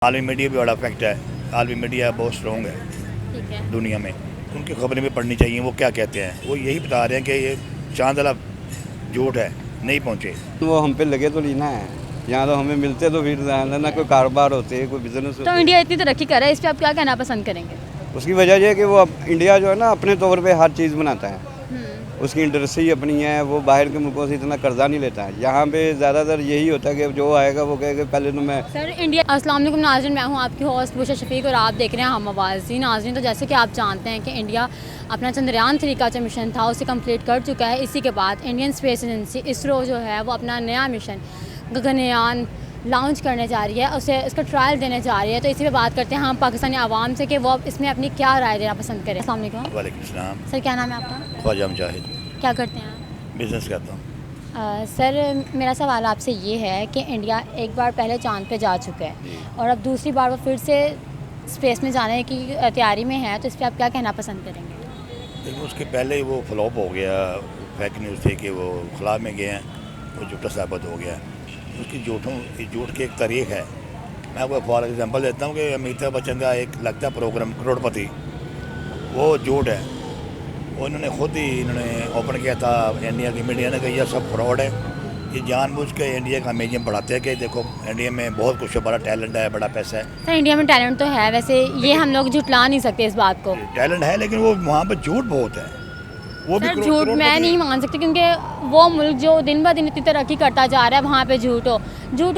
आलमी मीडिया भी बड़ा फैक्ट है। आलमी मीडिया बहुत स्ट्रॉन्ग है ठीक है। दुनिया में। उनकी खबरें भी पढ़नी चाहिए। वो क्या कहते हैं, वो यही बता रहे हैं कि ये चांद वाला झूठ है, नहीं पहुँचे। वो हम पे लगे तो लीना है, यहाँ तो हमें मिलते तो फिर ना कोई कारोबार होते कोई बिजनेस तो होते। इंडिया इतनी तरक्की कर रहा है, इस पे आप क्या कहना पसंद करेंगे? उसकी वजह ये है कि वो अब इंडिया जो है ना अपने तौर पे हर चीज़ बनाता है, उसकी इंडस्ट्री अपनी है, वो बाहर के मुल्कों से इतना कर्जा नहीं लेता है। यहाँ पे ज़्यादातर यही होता है कि जो आएगा वो कहेगा पहले तो मैं सर इंडिया। अस्सलाम वालेकुम नाज़रीन, मैं हूँ आपकी होस्ट बुशा शफीक और आप देख रहे हैं हम आवाज़ी। नाज़रीन, तो जैसे कि आप जानते हैं कि इंडिया अपना चंद्रयान 3 का जो मिशन था उसे कंप्लीट कर चुका है। इसी के बाद इंडियन स्पेस एजेंसी इसरो जो है वो अपना नया मिशन गगनयान लॉन्च करने जा रही है, उसे इसका ट्रायल देने जा रही है। तो इसी पे बात करते हैं हम पाकिस्तानी आवाम से कि वो इसमें अपनी क्या राय देना पसंद करें। अस्सलाम वालेकुम। वालेकुम सलाम। सर क्या नाम है आपका? ख्वाजा मुजाहिद, क्या करते हैं आप? बिजनेस करता हूँ। सर मेरा सवाल आपसे ये है कि इंडिया एक बार पहले चांद पे जा चुका है और अब दूसरी बार वो फिर से स्पेस में जाने की तैयारी में है, तो इस पर आप क्या कहना पसंद करेंगे? लेकिन उसके पहले ही वो फ्लॉप हो गया। फेक न्यूज़ थी कि वो खला में गए हैं, वो झूठा साबित हो गया। उसकी झूठ की एक तारीख है। मैं आपको फॉर एग्जांपल देता हूँ कि अमिताभ बच्चन का एक लगता प्रोग्राम करोड़पति, वो झूठ है। वो इन्होंने खुद ही ओपन किया था। इंडिया की मीडिया ने कहा यह सब फ्रॉड है। ये जानबूझ के इंडिया का इमेज बढ़ाते हैं कि देखो इंडिया में बहुत कुछ है, बड़ा टैलेंट है, बड़ा पैसा है। सर इंडिया में टैलेंट तो है, वैसे ये हम लोग झुटला नहीं सकते इस बात को। टैलेंट है, लेकिन वो वहाँ पर झूठ बहुत है। वो भी सर झूठ करोड़पति- मैं नहीं मान सकती, क्योंकि वो मुल्क जो दिन ब दिन इतनी तरक्की करता जा रहा है वहाँ पे झूठ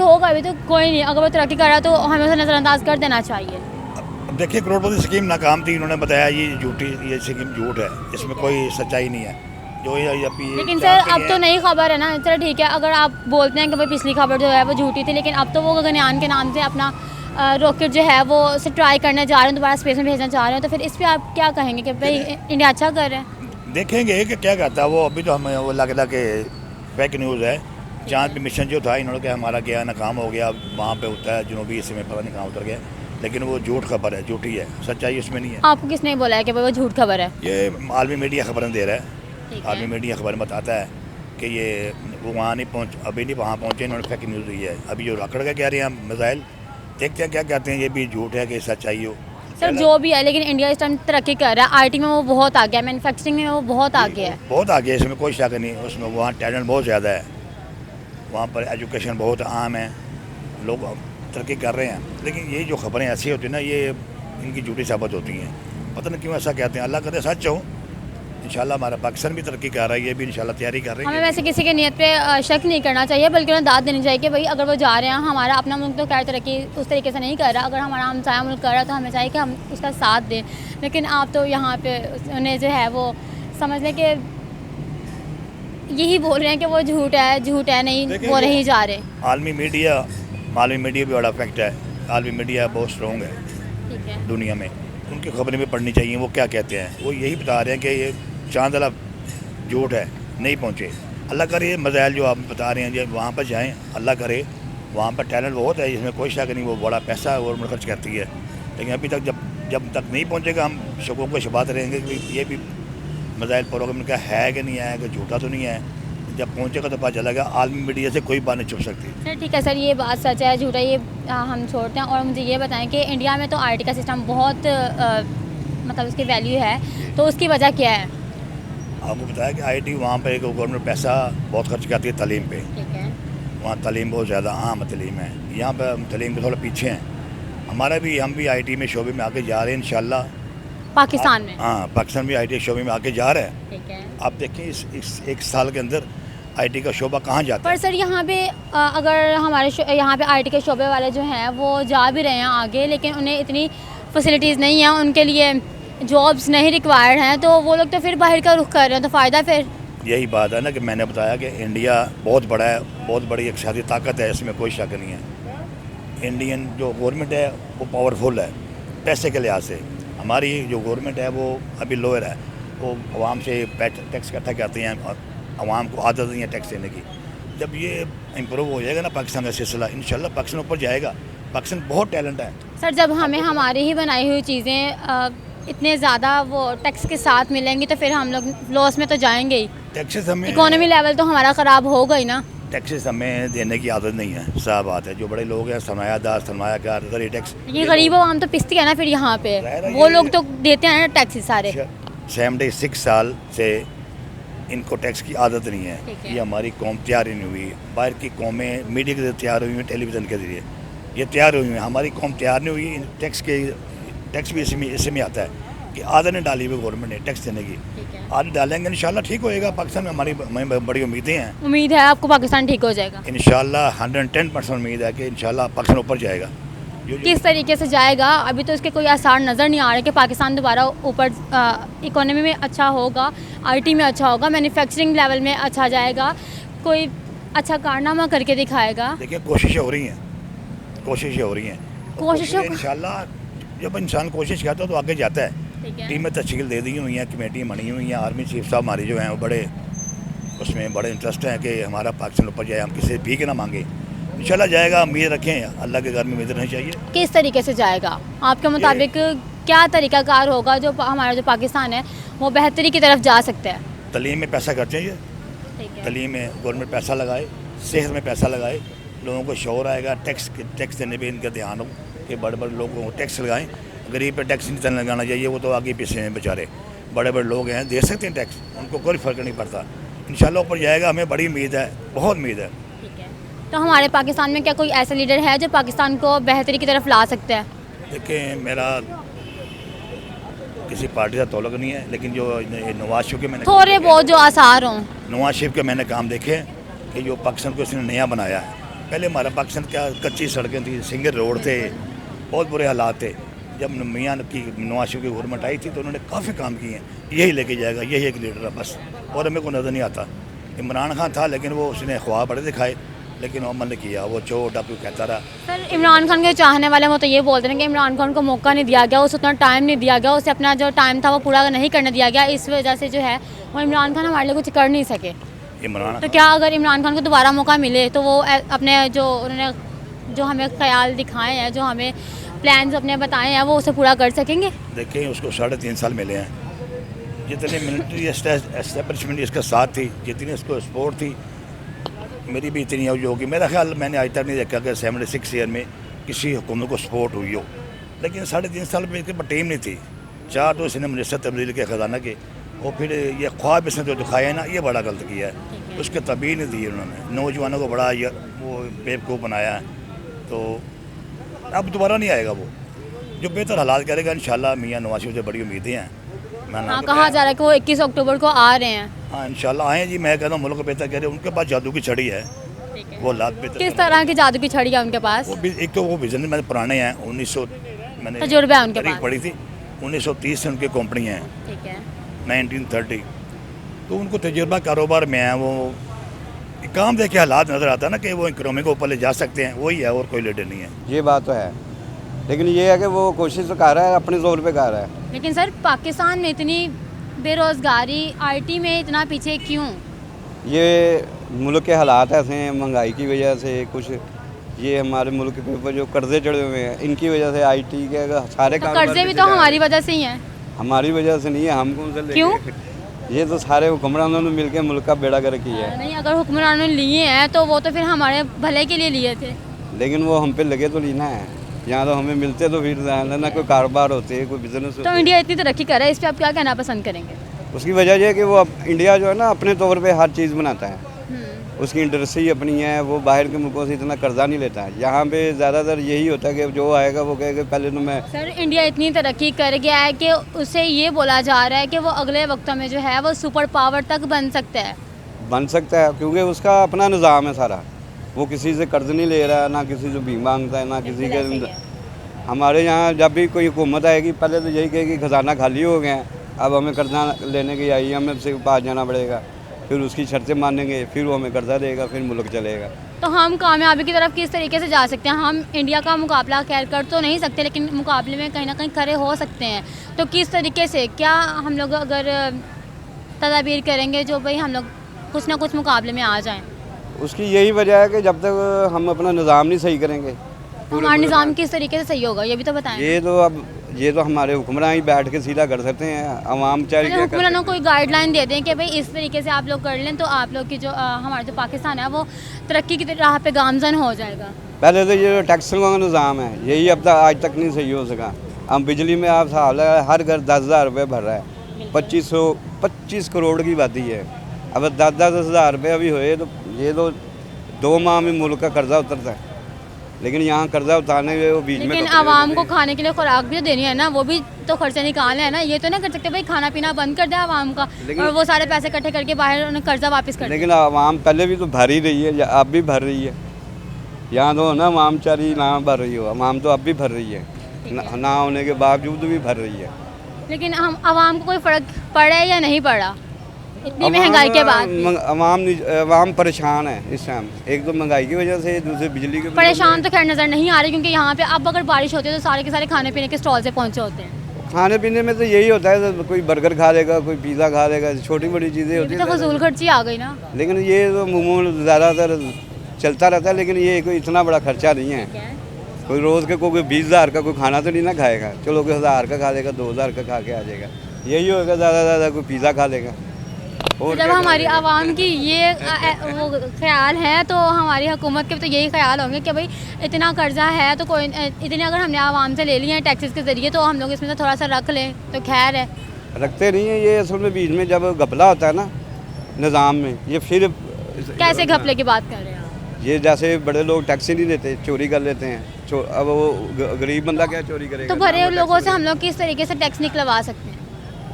होगा अभी तो कोई नहीं। अगर वो तरक्की कर रहा है तो हमें उसे नज़रअंदाज कर देना चाहिए। अब देखिए, करोड़पति स्कीम नाकाम थी। इन्होंने बताया ये स्कीम झूठ है, इसमें कोई सच्चाई नहीं है। जो लेकिन सर अब तो नई खबर है ना। चलो ठीक है, अगर आप बोलते हैं कि भाई पिछली खबर जो है वो झूठी थी, लेकिन अब तो वो गगनयान के नाम से अपना रॉकेट जो है वो उसे ट्राई करने जा रहे हैं, दोबारा स्पेस में भेजना चाह रहे हैं। तो फिर इस पर आप क्या कहेंगे कि भाई इंडिया अच्छा कर रहे हैं? देखेंगे कि क्या करता है वो। अभी तो हमें वो लगता कि फेक न्यूज़ है। चांद पे मिशन जो था इन्होंने कहा हमारा गया नाकाम हो गया, वहाँ पे होता है जनूबी हिस्से में, पता नहीं कहाँ उतर गया। लेकिन वो झूठ खबर है, झूठी है, सच्चाई उसमें नहीं है। आपको किसने बोला है कि भाई वो झूठ खबर है? ये आलमी मीडिया खबरें दे रहा है। ठीक आलमी है। मीडिया खबर बताता है कि ये वो वहाँ नहीं पहुँच, अभी नहीं वहाँ पहुँचे, इन्होंने फेक न्यूज़ दी है। अभी जो रखड़ का कह रहे हैं मिसाइल, देखते हैं क्या कहते हैं। ये भी झूठ है कि सच्चाई हो। सर जो भी है, लेकिन इंडिया इस टाइम तरक्की कर रहा है। आईटी में वो बहुत आगे है, मैन्युफैक्चरिंग में वो बहुत आगे है। बहुत आगे है, इसमें कोई शक नहीं। उसमें वहाँ टैलेंट बहुत ज़्यादा है, वहाँ पर एजुकेशन बहुत आम है, लोग तरक्की कर रहे हैं। लेकिन ये जो खबरें ऐसी होती हैं ना, ये इनकी झूठी साबित होती हैं। पता नहीं क्यों ऐसा कहते हैं। अल्लाह करे सच हो। इंशाल्लाह हमारा पाकिस्तान भी तरक्की कर रहा है, ये भी इंशाल्लाह तैयारी कर रही हमें है। वैसे किसी की नीयत पे शक नहीं करना चाहिए, बल्कि उन्हें दाद देनी चाहिए कि भाई अगर वो जा रहे हैं, हमारा अपना मुल्क तो खैर तरक्की उस तरीके से नहीं कर रहा। अगर हमारा हमसाया मुल्क कर रहा है तो हमें चाहिए कि हम उसका साथ दें। लेकिन आप तो यहाँ पे उन्हें जो है वो समझ लें कि यही बोल रहे हैं कि वो झूठ है, नहीं देखिए वो नहीं जा रहे। आलमी मीडिया भी बड़ा फैक्ट है। आलमी मीडिया बहुत स्ट्रॉन्ग है ठीक है। दुनिया में। उनकी खबरें भी पढ़नी चाहिए। वो क्या कहते हैं, वो यही बता रहे हैं कि ये चांद वाला झूठ है, नहीं पहुँचे। अल्लाह करे मिसाइल जो आप बता रहे हैं, जब वहाँ पर जाएँ, अल्लाह करे। वहाँ पर टैलेंट बहुत है, इसमें कोई शक नहीं। वो बड़ा पैसा गवर्नमेंट खर्च करती है। लेकिन अभी तक जब तक नहीं पहुँचेगा, हम शकों को शबात रहेंगे कि ये भी मिसाइल प्रोग्राम का है कि नहीं है, कि झूठा तो नहीं है। जब पहुँचेगा तो पता चलेगा। आलमी मीडिया से कोई बात नहीं छुप सकती। सर ठीक है सर, ये बात सच है झूठा ये हम छोड़ते हैं। और मुझे ये बताएं कि इंडिया में तो आईटी का सिस्टम बहुत मतलब उसकी वैल्यू है, तो उसकी वजह क्या है? आपको बताया कि आईटी वहाँ पर गवर्नमेंट पैसा बहुत खर्च करती है तालीम पे। ठीक है। वहाँ तालीम बहुत ज़्यादा आम तालीम है। यहाँ पर हम तालीम के थोड़ा पीछे हैं। हम भी आईटी में शोबे में आगे जा रहे हैं इंशाल्लाह। पाकिस्तान में? हाँ, पाकिस्तान भी आईटी शोबे में आगे जा रहा है। ठीक है। आप देखें इस एक साल के अंदर आईटी का शोबा कहाँ जाता पर है। सर यहाँ पे अगर हमारे यहाँ पे आईटी के शोबे वाले जो हैं वो जा भी रहे हैं आगे, लेकिन उन्हें इतनी फैसिलिटीज़ नहीं है, उनके लिए जॉब्स नहीं रिक्वायर्ड हैं, तो वो लोग तो फिर बाहर का रुख कर रहे हैं। तो फ़ायदा फिर यही बात है ना कि मैंने बताया कि इंडिया बहुत बड़ा है, बहुत बड़ी एक सियासी ताकत है, इसमें कोई शक नहीं है। इंडियन जो गवर्नमेंट है वो पावरफुल है पैसे के लिहाज से। हमारी जो गवर्नमेंट है वो अभी लोअर है। वो आवाम से टैक्स इकट्ठा करते हैं और आवाम को आदत नहीं है टैक्स देने की। जब ये इम्प्रूव हो जाएगा ना पाकिस्तान का सिलसिला, इंशाल्लाह पाकिस्तान ऊपर जाएगा। पाकिस्तान बहुत टैलेंट है। सर जब हमें हमारी ही बनाई हुई चीज़ें इतने ज़्यादा वो टैक्स के साथ मिलेंगी तो फिर हम लोग लॉस में तो जाएंगे ही। टैक्सेस हमें इकोनॉमी लेवल तो हमारा ख़राब होगा ही ना। टैक्सेस हमें देने की आदत नहीं है, साफ बात है। जो बड़े लोग हैं सरमायादार सरमायाकार इधर ही टैक्स, ये गरीब आवाम तो पिसती है ना फिर यहाँ पे, ज़ाहिर है वो ये- लोग तो देते हैं ना टैक्सेस सारे। 76 साल से इनको टैक्स की आदत नहीं है। ठीक है। ये हमारी कौम तैयार ही नहीं हुई, बाहर की कौमें मीडिया के जरिए तैयार हुई हैं, टेलीविज़न के जरिए ये तैयार हुई हैं। हमारी कौम तैयार नहीं हुई इन टैक्स भी इसमें आता है कि आदत नहीं डाली हुई गवर्नमेंट ने टैक्स देने की। ठीक है। आदत डालेंगे इंशाल्लाह ठीक होएगा। पाकिस्तान में हमें बड़ी उम्मीदें हैं। उम्मीद है आपको पाकिस्तान ठीक हो जाएगा। इंशाल्लाह 110% उम्मीद है कि इंशाल्लाह पाकिस्तान ऊपर जाएगा। जो किस तरीके से जाएगा अभी तो इसके कोई आसार नज़र नहीं आ रहे कि पाकिस्तान दोबारा ऊपर इकोनॉमी में अच्छा होगा, आईटी में अच्छा होगा, मैन्युफैक्चरिंग लेवल में अच्छा जाएगा, कोई अच्छा कारनामा करके दिखाएगा। देखिए कोशिशें हो रही हैं, कोशिशें हो रही हैं। कोशिशों को- इंशाल्लाह जब इंसान कोशिश करता है तो आगे जाता है। ठीक है। टीमें तश्कील दे दी हुई हैं, कमेटी बनी हुई हैं। आर्मी चीफ साहब हमारे जो हैं वो बड़े उसमें बड़े इंटरेस्ट हैं कि हमारा पाकिस्तान ऊपर जाए, हम किसी से भीख ना मांगे। इंशाल्लाह जाएगा, उम्मीद रखें, अल्लाह के घर में उम्मीद रहनी चाहिए। किस तरीके से जाएगा आपके मुताबिक, क्या तरीकाकार होगा जो हमारा जो पाकिस्तान है वो बेहतरी की तरफ जा सकता है? तलीम में पैसा खर्च चाहिए, ठीक है। तलीम में गवर्नमेंट पैसा लगाए, सेहत में पैसा लगाए, लोगों को शौर आएगा। टैक्स देने पर इनका ध्यान हो कि बड़े बड़े लोगों को टैक्स लगाएं। गरीब पे टैक्स नहीं लगाना चाहिए, वो तो आगे पीछे हैं बेचारे। बड़े बड़े लोग हैं दे सकते हैं टैक्स, उनको कोई फ़र्क नहीं पड़ता। इंशाल्लाह ऊपर जाएगा, हमें बड़ी उम्मीद है, बहुत उम्मीद है। ठीक है। तो हमारे पाकिस्तान में क्या कोई ऐसा लीडर है जो पाकिस्तान को बेहतरी की तरफ ला सकता है? देखिए मेरा किसी पार्टी का तौलक नहीं है, लेकिन जो नवाज शरीफ के मैंने थोड़े बहुत जो आसार हों। नवाज शरीफ के मैंने काम देखे कि जो पाकिस्तान को इसने नया बनाया है। पहले हमारा पाकिस्तान क्या कच्ची सड़कें थी, सिंगल रोड थे, बहुत बुरे हालात थे। जब मियाँ की नवाज शरीफ की गवर्नमेंट आई थी तो उन्होंने काफ़ी काम किए हैं। यही लेके जाएगा, यही एक लीडर है बस, और हमें को नज़र नहीं आता। इमरान खान था लेकिन वो उसने ख्वाब बड़े दिखाए, लेकिन वो अमल नहीं किया, वो चोट आपको कहता रहा। सर इमरान खान के चाहने वाले वो तो ये बोलते हैं कि इमरान खान को मौका नहीं दिया गया, उसे उतना टाइम नहीं दिया गया, उसे अपना जो टाइम था वो पूरा नहीं करने दिया गया, इस वजह से जो है वो इमरान खान हमारे लिए कुछ कर नहीं सके। इमरान तो क्या अगर इमरान खान को दोबारा मौका मिले तो वो अपने जो उन्होंने जो हमें ख्याल दिखाए हैं, जो हमें प्लान्स अपने बताए हैं, वो उसे पूरा कर सकेंगे? देखिए उसको 3.5 साल मिले हैं। जितनी मिलिट्री एस्टेब्लिशमेंट इसका साथ थी, जितनी इसको सपोर्ट थी, मेरी भी इतनी होगी। मेरा ख्याल मैंने आज तक नहीं देखा कि 76 ईयर में किसी हुकूमत को सपोर्ट हुई हो। लेकिन 3.5 साल में इसके पास टीम नहीं थी। 4 तो इसने मिनिस्टर तब्दील के ख़जाना के, और फिर ये ख्वाब इसने जो दिखाया है ना, ये बड़ा गलत किया है। उसके तबीह नहीं दी उन्होंने, नौजवानों को बड़ा वो बेवकूफ़ बनाया है। तो अब दोबारा नहीं आएगा वो, जो बेहतर हालात करेगा इंशाल्लाह। मियाँ नवाज शरीफ से बड़ी उम्मीदें हैं। हाँ, कहा जा रहा है कि वो 21 अक्टूबर को आ रहे हैं। हाँ इंशाल्लाह आए जी। मैं कहता हूँ मुल्क को बेहतर करे, उनके पास जादू की छड़ी है, वो हालात बेहतर किस तरह की जादू की छड़ी है उनके पास? वो एक तो वो विजन मैंने पुराने हैं, 1900 मैंने तजुर्बा है उनके तारीख पास। पढ़ी थी, 1930 से उनकी कंपनियाँ हैं, ठीक है। 1930। तो उनको तजुर्बा कारोबार में है, वो काम देख के हालात नज़र आता है ना कि वो इकोनॉमी को ऊपर ले जा सकते हैं, वही है और कोई लीडर नहीं है। ये बात तो है, लेकिन ये है कि वो कोशिश तो कर रहा है, अपने जोर पे कर रहा है। लेकिन सर पाकिस्तान में इतनी बेरोज़गारी, आईटी में इतना पीछे क्यों? ये मुल्क के हालात ऐसे हैं, महंगाई की वजह से, कुछ ये हमारे मुल्क के ऊपर जो कर्जे चढ़े हुए हैं, इनकी वजह से आईटी के सारे तो कारोबार कर्जे भी पीछे तो जा रहे हमारी हैं। वजह से ही हैं। हमारी वजह से नहीं है, हम कौन से लेके- क्यों? ये तो सारे हुक्मरानों ने मिलकर मुल्क का बेड़ा गर्क किया है। नहीं, अगर हुक्मरानों ने लिए हैं तो वो तो फिर हमारे भले के लिए लिए थे। लेकिन वो हम पे लगे तो लेना है, यहाँ तो हमें मिलते तो फिर ना कोई कारोबार होते, कोई बिजनेस तो होते। इंडिया इतनी तरक्की कर रहा है, इस पर आप क्या कहना पसंद करेंगे? उसकी वजह ये है कि वो अब इंडिया जो है ना अपने तौर पे हर चीज़ बनाता है, उसकी इंडस्ट्री अपनी है, वो बाहर के मुल्कों से इतना कर्जा नहीं लेता है। यहाँ पे ज़्यादातर यही होता है कि जो आएगा वो कहेगा पहले तो मैं। सर इंडिया इतनी तरक्की कर गया है कि उसे ये बोला जा रहा है कि वो अगले वक्तों में जो है वो सुपर पावर तक बन सकता है। बन सकता है क्योंकि उसका अपना निज़ाम है सारा, वो किसी से कर्ज नहीं ले रहा, ना किसी से भी मांगता है, ना किसी बिल्कुल ऐसे ही के। है। हमारे यहाँ जब भी कोई हुकूमत आएगी पहले तो यही कहेगी खजाना खाली हो गया है, अब हमें कर्जा लेने की आई, हमें से पास जाना पड़ेगा, फिर उसकी शर्तें मानेंगे, फिर वो हमें कर्जा देगा, फिर मुल्क चलेगा। तो हम कामयाबी की तरफ किस तरीके से जा सकते हैं? हम इंडिया का मुकाबला खैर कर तो नहीं सकते, लेकिन मुकाबले में कहीं ना कहीं खड़े हो सकते हैं। तो किस तरीके से, क्या हम लोग अगर तदाबीर करेंगे जो भाई हम लोग कुछ ना कुछ मुकाबले में आ जाएं? उसकी यही वजह है कि जब तक हम अपना निज़ाम नहीं सही करेंगे, हमारा निज़ाम किस तरीके से सही होगा ये भी तो बताएं। ये तो हमारे हुक्मरान ही बैठ के सीधा कर सकते हैं, अवाम चाहे क्या कर हुक्मरानों कोई गाइडलाइन दे दें कि भाई इस तरीके से आप लोग कर लें तो आप लोग की जो हमारा जो पाकिस्तान है वो तरक्की की राह पे गामजन हो जाएगा। पहले तो ये टैक्सों का निज़ाम है यही अब तक आज तक नहीं सही हो सका। हम बिजली में आप हिसाब लगा हर घर 10,000 रुपये भर रहा है, 25 करोड़ की आबादी है। अब 10 हज़ार रुपये अभी हुए तो ये तो 2 माह में मुल्क का कर्जा उतरता है, लेकिन यहाँ कर्जा उतारने के वो बीच में लेकिन आवाम को खाने के लिए खुराक भी तो देनी है ना, वो भी तो खर्चा निकालना है ना। ये तो नहीं कर सकते भाई खाना पीना बंद कर दे आवाम का और वो सारे पैसे इकट्ठे करके बाहर उन्हें कर्जा वापस कर दे। लेकिन आवाम पहले भी तो भर ही रही है, अब भी भर रही है। यहाँ तो ना आवाम चारी ना भर रही हो, आवाम तो अब भी भर रही है, ना होने के बावजूद भी भर रही है। लेकिन हम आवाम को कोई फ़र्क पड़ा है या नहीं पड़ा इतनी महंगाई के बाद? आवाम परेशान है इस टाइम, एक तो महंगाई की वजह से, दूसरे बिजली के परेशान तो खैर नज़र नहीं आ रही क्योंकि यहाँ पे अब अगर बारिश होती है तो सारे के सारे खाने पीने के स्टॉल से पहुँचे होते हैं। खाने पीने में तो यही होता है, तो कोई बर्गर खा लेगा, कोई पिज़्ज़ा खा लेगा, छोटी बड़ी चीज़ें होती तो फजूल खर्ची आ गई ना। लेकिन ये तो मामूल ज़्यादातर चलता रहता है, लेकिन ये कोई इतना बड़ा खर्चा नहीं है। कोई रोज़ के कोई 20,000 का कोई खाना तो नहीं ना खाएगा, चलो कोई 1,000 का खा लेगा, 2,000 का खा के आ जाएगा, यही होगा ज़्यादा से ज़्यादा कोई पिज़्ज़ा खा लेगा। और जब हमारी आवाम की ये वो ख्याल है तो हमारी हुकूमत के भी तो यही ख्याल होंगे कि भाई इतना कर्जा है तो कोई इतने अगर हमने आवाम से ले लिए हैं टैक्सेस के ज़रिए तो हम लोग इसमें से थोड़ा सा रख लें तो खैर है। रखते नहीं है ये, असल में बीच में जब घपला होता है ना निज़ाम में, ये फिर कैसे घपले की बात कर रहे हैं आप? ये जैसे बड़े लोग टैक्स ही नहीं देते, चोरी कर लेते हैं। अब वो गरीब बंदा क्या चोरी करेगा? तो भरे लोगों से हम लोग किस तरीके से टैक्स निकलवा सकते हैं?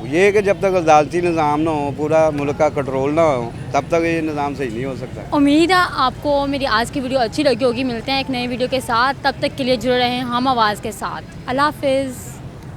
ये कि जब तक अदालती निज़ाम ना हो, पूरा मुल्क का कंट्रोल ना हो, तब तक ये निज़ाम सही नहीं हो सकता। उम्मीद है आपको मेरी आज की वीडियो अच्छी लगी होगी। मिलते हैं एक नई वीडियो के साथ, तब तक के लिए जुड़े रहें हम आवाज़ के साथ। अल्लाह हाफिज़।